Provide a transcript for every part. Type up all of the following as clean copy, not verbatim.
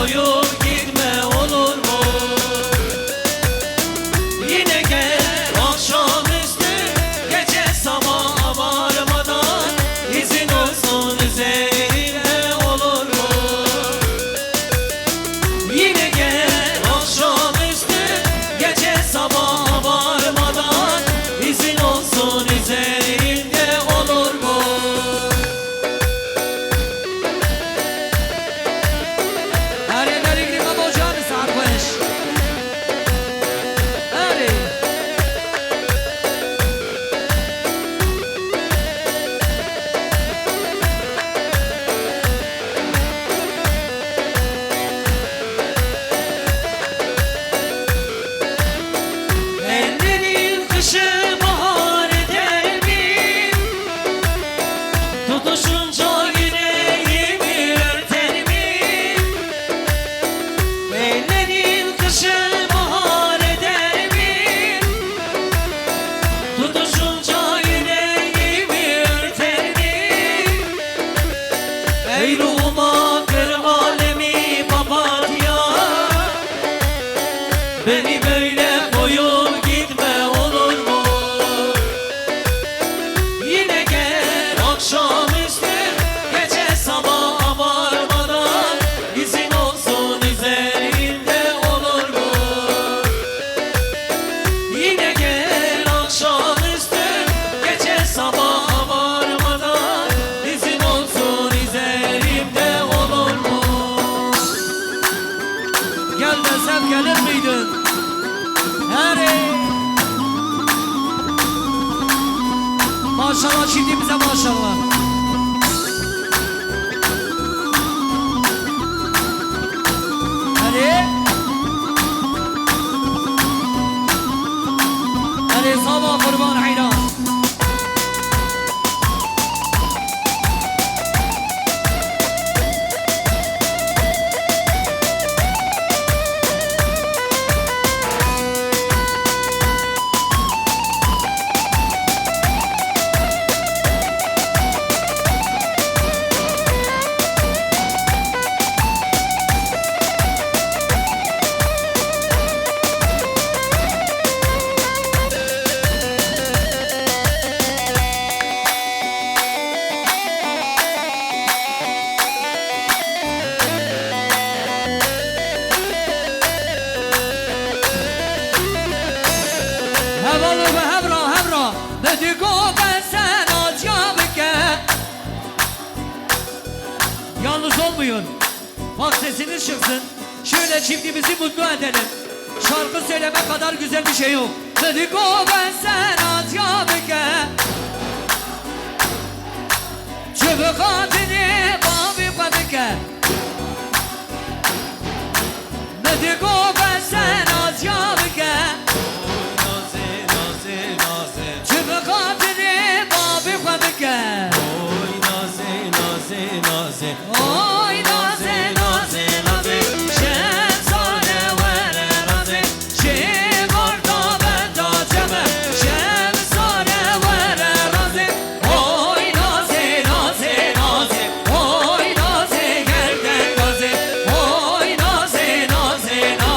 koyup gitme olur mu? Yine gel akşamüstü, gece sabaha varmadan, izin olsun üzerinde olur mu? Yine gel akşamüstü, gece sabaha varmadan, izin olsun üzerinde olur mu? Ellerin kışı bahar eder mi? Tutuşunca yüreğimi örter mi? Ellerin kışı bahar eder mi? Tutuşunca yüreğimi örter mi? Ey ruhuma kır alemi papatya, beni böyle koyup gitme olur mu? Yine gel akşamüstü, gece sabaha varmadan, izin olsun üzerinde olur mu? Yine gel akşamüstü, gece sabaha varmadan, izin olsun üzerimde olur mu? Gel desem gelir miydin? Maşallah çiftimize maşallah. Hadi sabah kurban hayran. Yalnız olmayın. Bak sesiniz çıksın. Şöyle çiftimizi mutlu edelim. Şarkı söyleme kadar güzel bir şey yok. Dedik o ben sen at ya beke. Çöbük atını babi kabike. Dedik o ben sen at ya beke. Çöbük atını babi kabike. Oy naze naze naze, şemsane vere raze, şivarda benda ceme, şemsane vere raze. Oy naze naze naze, oy naze gerden gaze, oy naze naze naze.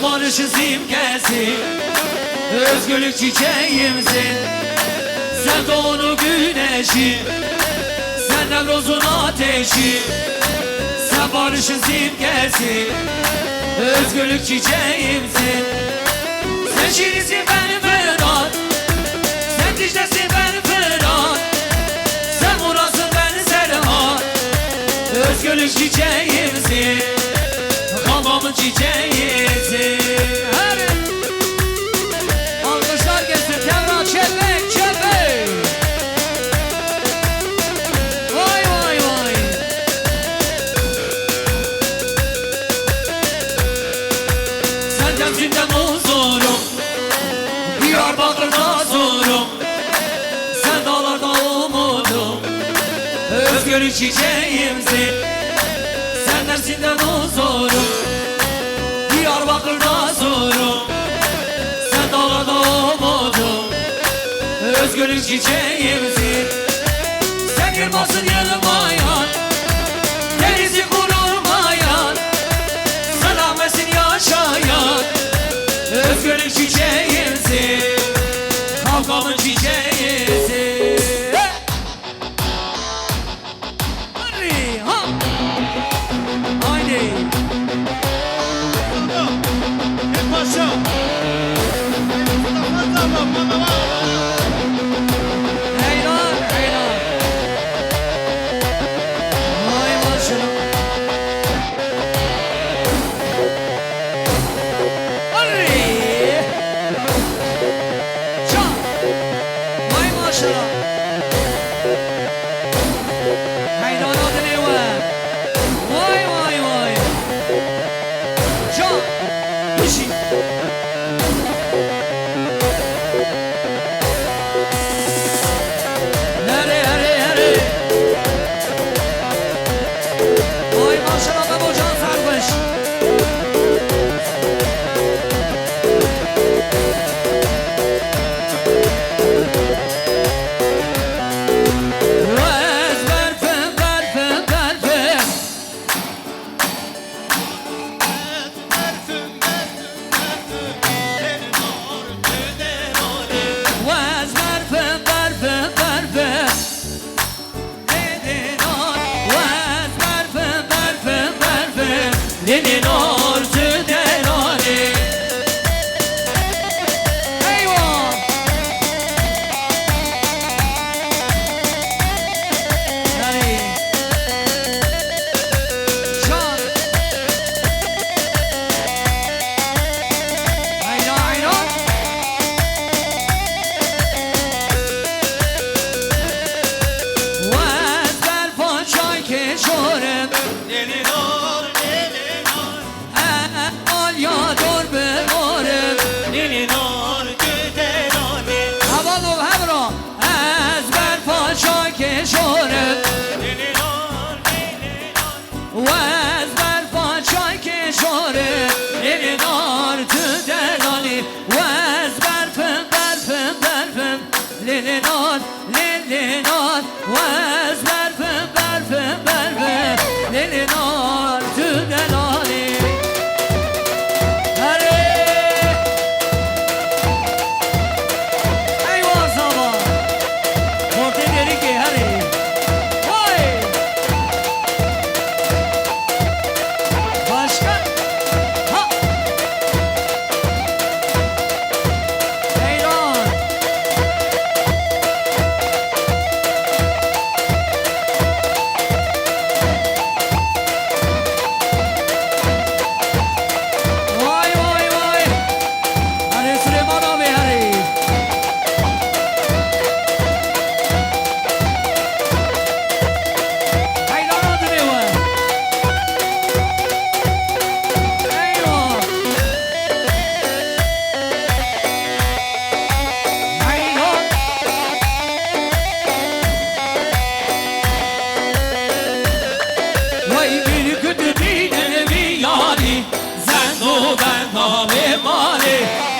Sen barışın simgesi, özgürlük çiçeğimsin. Sen doğunu güneşi, sen Nevruz'un ateşi. Sen barışın simgesi, özgürlük çiçeğimsin. Sen Şirinsin ben Fırat, sen Dicle'sin ben Fırat, sen Murat'sın ben Serhat. Özgürlük çiçeğimsin, kafamın çiçeğisin. Alkışlar gelsin Temra Çepek Çepek. Vay vay vay. Sen Temzin'den huzurum, Diyarbakır'da zorum. Sen dağlarda umudum, özgürlük çiçeğimsin. Sen Mersin'den huzurum, Diyarbakır'da zorum. Sen dağlarda umudum, özgürlük çiçeğimsin. Sen yılmazsın yılmayan, denizi kurulmayan. Sen Ahmet'sin yaşayan, özgürlük çiçeğimsin, kavgamın çiçeğisin. Hadi ha. Haydi. En başa. Heylan heylan. Vay maşallah. Hadi. Çal. Vay maşallah. Heylan adı ne var? Vay vay vay. Çal. Hışı. Hare hare hare. Vay maşallah da bu can sarmış. Vez berfim berfim berfim. Vez berfim berfim berfim. Linin or. Vez berfim berfim berfim. Linin or tüden ori. Eyvah. Yani. Şan. Hayra hayra. Vez berfan çay keşorem. Al ya dur bemarım. Havalı hevra. Ez berfan çay keşorem. Vez berfan çay keşorem. Linin artı delali. Vez berfim berfim berfim. Linin art, linin art. Vez berfim berfim berfim. Linin artı delali. Hare. Eyvah sabah. Orta deri ki hare. Vay. Başka. Ha. Heyran. Vay vay vay. Hare Süleyman abi hare. Heyran adı ne var? Eyvah. Heyran. Vay bir kütübine bir yari. Zendo ben ve mali.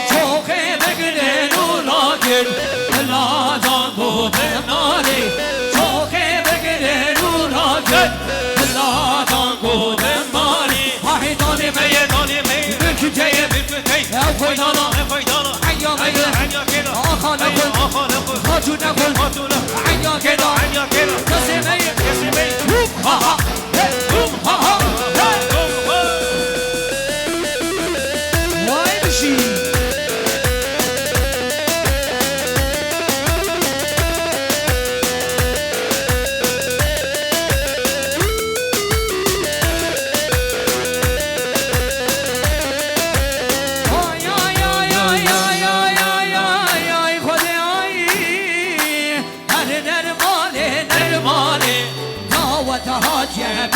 Çok emekle nura gel. Ladan bu benali. Çok emekle nura gel. Ladan bu benali. Hay danime ye danime. Büküceye bükü آخانه کن خاتونه کن عیا گدا کسی میر ها ها ها ها وای بشی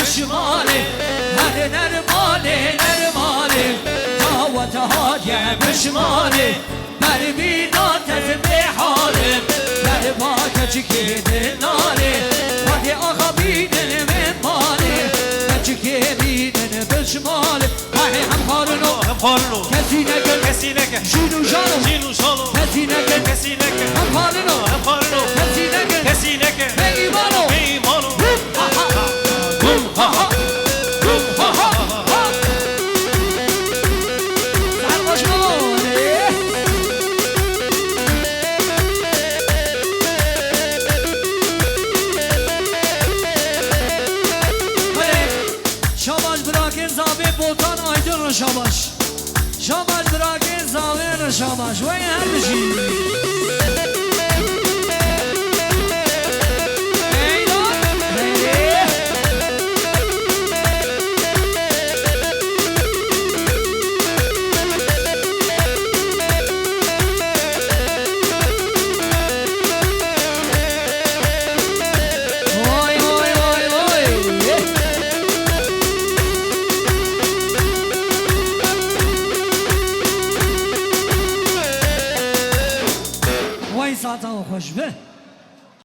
بشماله هر نرماله دعوت هایم بشماله بر بینات از بحاله در باک چکیده ناله وقتی آقا بیدن مماله چکه بیدن بشماله های همکارنو کسی نگه جینو جانو کسی نگه همکارنو کسی نگه ایمانو شاباش براکن زاویر شاباش وای هم بشی ساعتها خوش به